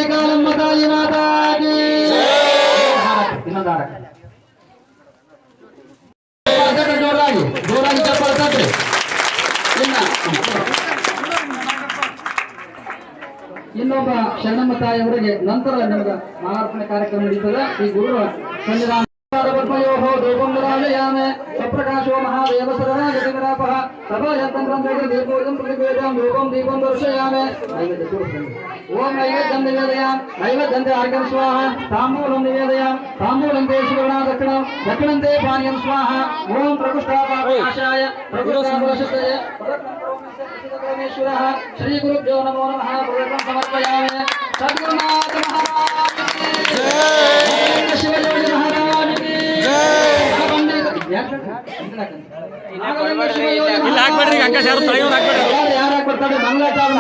ಕಾಲಮ್ಮ ತಾಯಿ ಮಾತಾಗಿ ಜೋರಾಗಿ ಜೋರಾಗಿ ಚಪ್ಪಾಳೆ ಇನ್ನೊಬ್ಬ ಶರಣಮ್ಮ ತಾಯಿಯವರಿಗೆ ನಂತರ ನಿಮಗೆ ಮಾಲಾರ್ಪಣೆ ಕಾರ್ಯಕ್ರಮ ನಡೀತದೆ. ಈ ಗುರು ಸನ್ನಿಧಾನ ಪದ್ಮಯೋಹೋ ದೇವಂದರಾಜಯಾಮೆ ಸ್ವಪ್ರಕಾಶೋ ಮಹಾದೇವ ಸರ್ವರಾಜರಾಪಃ ಸಭಾಯಂತಂತ್ರಂ ದೇವೋಜಂ ಪ್ರತಿವೇದಂ ಯೋಗಂ ದೀಪಂ ದರ್ಶಯಾಮೆ ಓಂ ನೈವೇದ್ಯಂ ನಿವೇದಯಾಮ್ ನೈವೇದ್ಯಂತೆ ಆರ್ಗಂ ಸ್ವಾಹ ತಾಂಬೂಲಂ ನಿವೇದಯಾಮ್ ತಾಂಬೂಲಂ ತೇ ಸುವರ್ಣ ದಕ್ಷಿಣಂ ದಕ್ಷಿಣಂತೆ ಪಾನೀಯಂ ಸ್ವಾಹ ಓಂ ಪ್ರಕೃಷ್ಟಾಪಾಶಾಯ ಪ್ರಕೃಷ್ಟಾಪುರಶತಯೇ ಪರಮೇಶ್ವರಃ ಶ್ರೀ ಗುರುಭ್ಯೋ ನಮೋ ನಮಃ ಪ್ರವೃತ್ತಂ ಸಮರ್ಪಯಾಮಿ. ಸದ್ಗುರುನಾಥ ಮಹಾರಾಜ ಕಿ ಜೈ, ಶಿವಯೋಗಿ ಮಹಾರಾಜ ಕಿ ಜೈ. ಯಾರು ಹಾಕ್ಬಾರ್ದು ಮಂಗಳಾಚಾರ